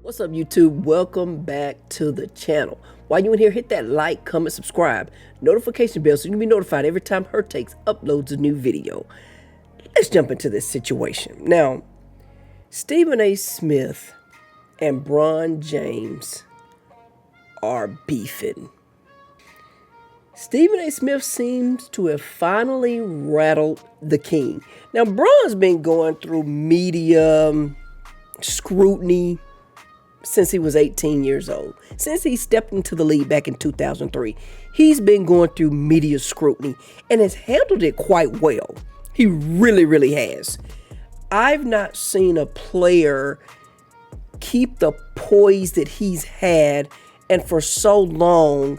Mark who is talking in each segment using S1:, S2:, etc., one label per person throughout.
S1: What's up, YouTube? Welcome back to the channel. While you in here, hit that like, comment, subscribe, notification bell so you can be notified every time Her Takes uploads a new video. Let's jump into this situation. Now, Stephen A. Smith and Bron James are beefing. Stephen A. Smith seems to have finally rattled the king. Now, Bron's been going through media scrutiny since he was 18 years old. Since he stepped into the league back in 2003, he's been going through media scrutiny and has handled it quite well. He really, really has. I've not seen a player keep the poise that he's had and for so long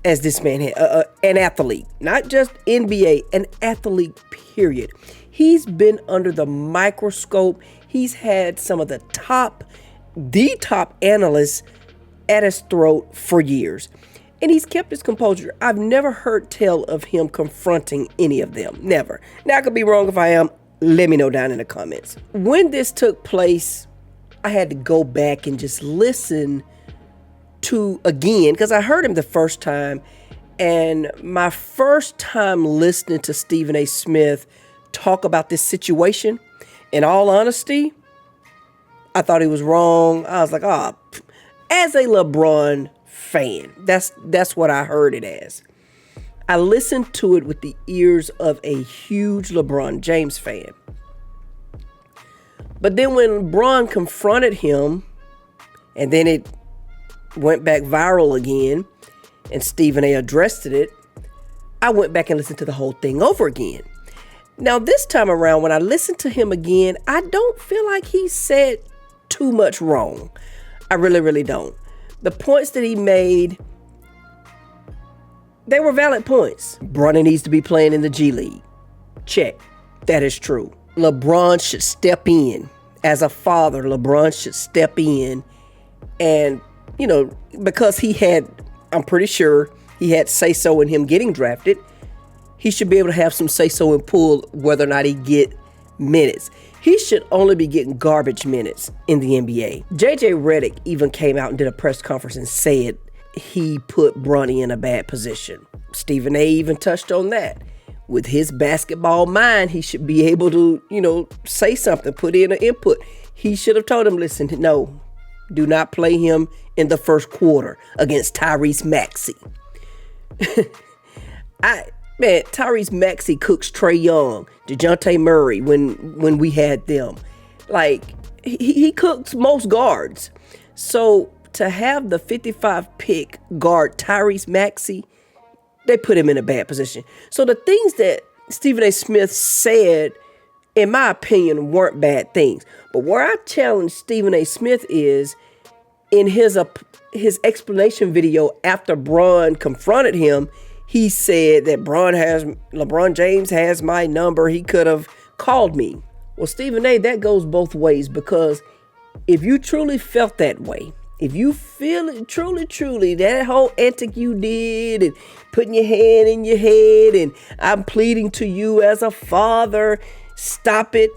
S1: as this man had. An athlete, not just NBA, an athlete, period. He's been under the microscope. He's had some of the top analysts at his throat for years. And he's kept his composure. I've never heard tell of him confronting any of them. Never. Now, I could be wrong if I am. Let me know down in the comments. When this took place, I had to go back and just listen to again, because I heard him the first time. And my first time listening to Stephen A. Smith talk about this situation, in all honesty, I thought he was wrong. I was like, as a LeBron fan, that's what I heard it as. I listened to it with the ears of a huge LeBron James fan. But then when Bron confronted him, and then it went back viral again, and Stephen A. addressed it, I went back and listened to the whole thing over again. Now, this time around, when I listened to him again, I don't feel like he said too much wrong. I really, really don't. The points that he made, they were valid points. Bronny needs to be playing in the G League. Check. That is true. LeBron should step in. As a father, LeBron should step in and, because he had, I'm pretty sure he had say-so in him getting drafted, he should be able to have some say-so and pull whether or not he get minutes. He should only be getting garbage minutes in the NBA. JJ Redick even came out and did a press conference and said he put Bronny in a bad position. Stephen A. even touched on that. With his basketball mind, he should be able to, say something, put in an input. He should have told him, listen, no, do not play him in the first quarter against Tyrese Maxey. Tyrese Maxey cooks Trae Young, DeJounte Murray when we had them. Like, he cooks most guards. So to have the 55 pick guard Tyrese Maxey, they put him in a bad position. So the things that Stephen A. Smith said, in my opinion, weren't bad things. But where I challenge Stephen A. Smith is in his explanation video after Bron confronted him. He said that LeBron James has my number. He could have called me. Well, Stephen A., that goes both ways, because if you truly felt that way, if you feel it truly, that whole antic you did and putting your hand in your head and I'm pleading to you as a father, stop it.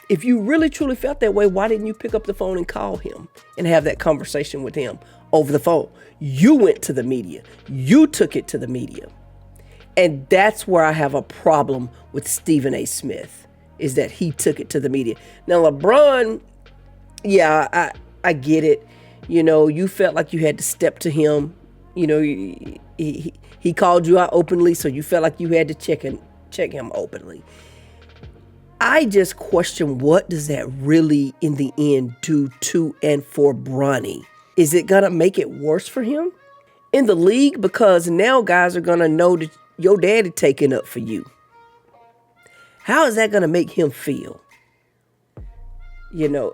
S1: If you really truly felt that way, why didn't you pick up the phone and call him and have that conversation with him over the phone? You went to the media. You took it to the media. And that's where I have a problem with Stephen A. Smith, is that he took it to the media. Now, LeBron, yeah, I get it. You felt like you had to step to him. He called you out openly, so you felt like you had to check him openly. I just question, what does that really, in the end, do to and for Bronny? Is it going to make it worse for him in the league? Because now guys are going to know that your daddy taking up for you. How is that going to make him feel?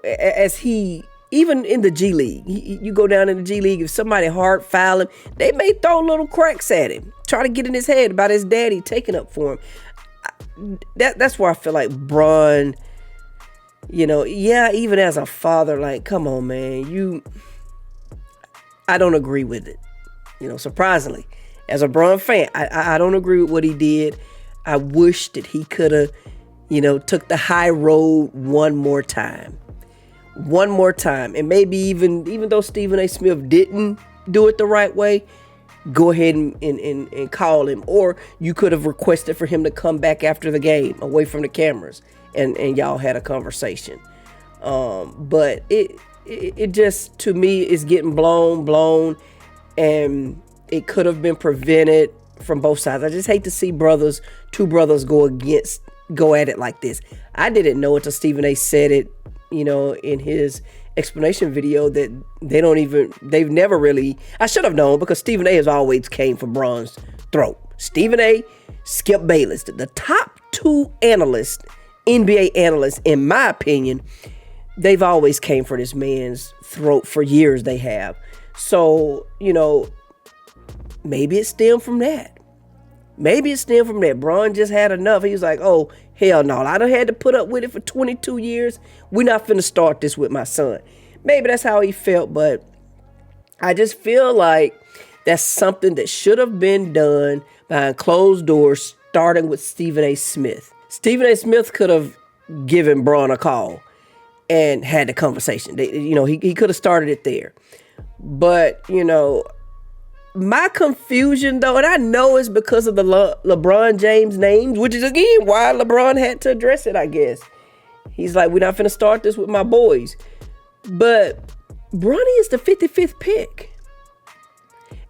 S1: As he, even in the G League, you go down in the G League, if somebody hard foul him, they may throw little cracks at him, try to get in his head about his daddy taking up for him. That's where I feel like Bron, even as a father, like, come on, man, I don't agree with it. Surprisingly, as a Bron fan, I don't agree with what he did. I wish that he could have, took the high road one more time. one more time, and maybe even though Stephen A. Smith didn't do it the right way, go ahead and call him, or you could have requested for him to come back after the game, away from the cameras, and y'all had a conversation. But it just, to me, is getting blown, and it could have been prevented from both sides. I just hate to see two brothers go at it like this. I didn't know until Stephen A. said it, in his explanation video, that they've never really, I should have known, because Stephen A. has always came for Bron's throat. Stephen A., Skip Bayless, the top two analysts, NBA analysts, in my opinion, they've always came for this man's throat for years. They have. So, maybe it stemmed from that. Bron just had enough. He was like, oh, hell no. I done had to put up with it for 22 years. We're not finna start this with my son. Maybe that's how he felt, but I just feel like that's something that should have been done behind closed doors, starting with Stephen A. Smith. Stephen A. Smith could have given Bron a call and had the conversation. He could have started it there. But, my confusion, though, and I know it's because of the LeBron James names, which is, again, why LeBron had to address it, I guess. He's like, we're not finna start this with my boys. But Bronny is the 55th pick.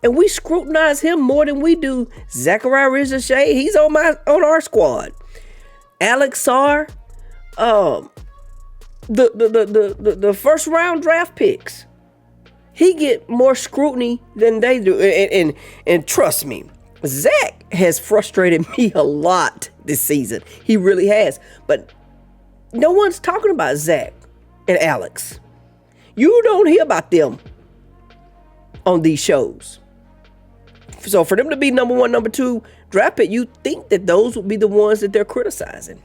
S1: And we scrutinize him more than we do Zachariah Rizashea. He's on our squad. Alex Sarr, the first round draft picks. He get more scrutiny than they do. And trust me, Zach has frustrated me a lot this season. He really has. But no one's talking about Zach and Alex. You don't hear about them on these shows. So for them to be number one, number two draft pick, you think that those would be the ones that they're criticizing.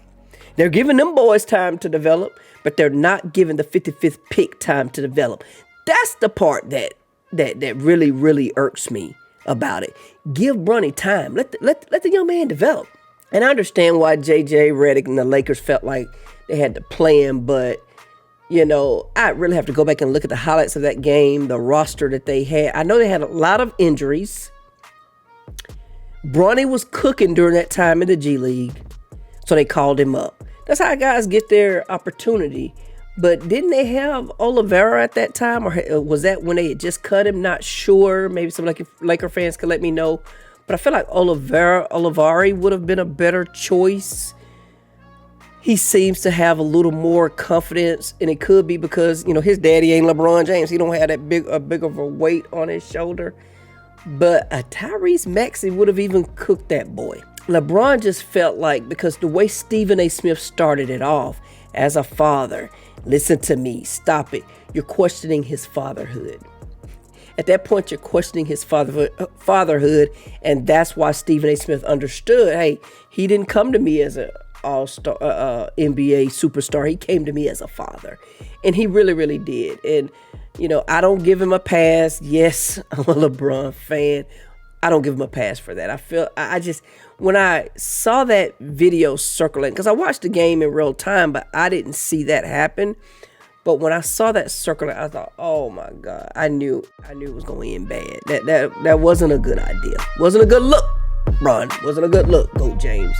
S1: They're giving them boys time to develop, but they're not giving the 55th pick time to develop. That's the part that really, really irks me about it. Give Bronny time. Let the young man develop. And I understand why JJ Redick and the Lakers felt like they had to play him, but I really have to go back and look at the highlights of that game, the roster that they had. I know they had a lot of injuries. Bronny was cooking during that time in the G League, so they called him up. That's how guys get their opportunity. But didn't they have Oliveira at that time? Or was that when they had just cut him? Not sure. Maybe some Laker fans could let me know. But I feel like Olivari would have been a better choice. He seems to have a little more confidence. And it could be because, his daddy ain't LeBron James. He don't have that big of a weight on his shoulder. But a Tyrese Maxey would have even cooked that boy. LeBron just felt like, because the way Stephen A. Smith started it off, as a father, listen to me, stop it. You're questioning his fatherhood. At that point, you're questioning his fatherhood, and that's why Stephen A. Smith understood, hey, he didn't come to me as an all-star NBA superstar. He came to me as a father, and he really, really did. And, I don't give him a pass. Yes, I'm a LeBron fan. I don't give him a pass for that. When I saw that video circulating, because I watched the game in real time, but I didn't see that happen. But when I saw that circulating, I thought, oh my God, I knew it was going to end bad. That wasn't a good idea. Wasn't a good look, Bron. Wasn't a good look, Go James.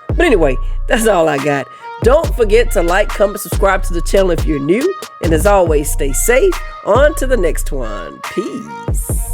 S1: But anyway, that's all I got. Don't forget to like, comment, subscribe to the channel if you're new. And as always, stay safe. On to the next one. Peace.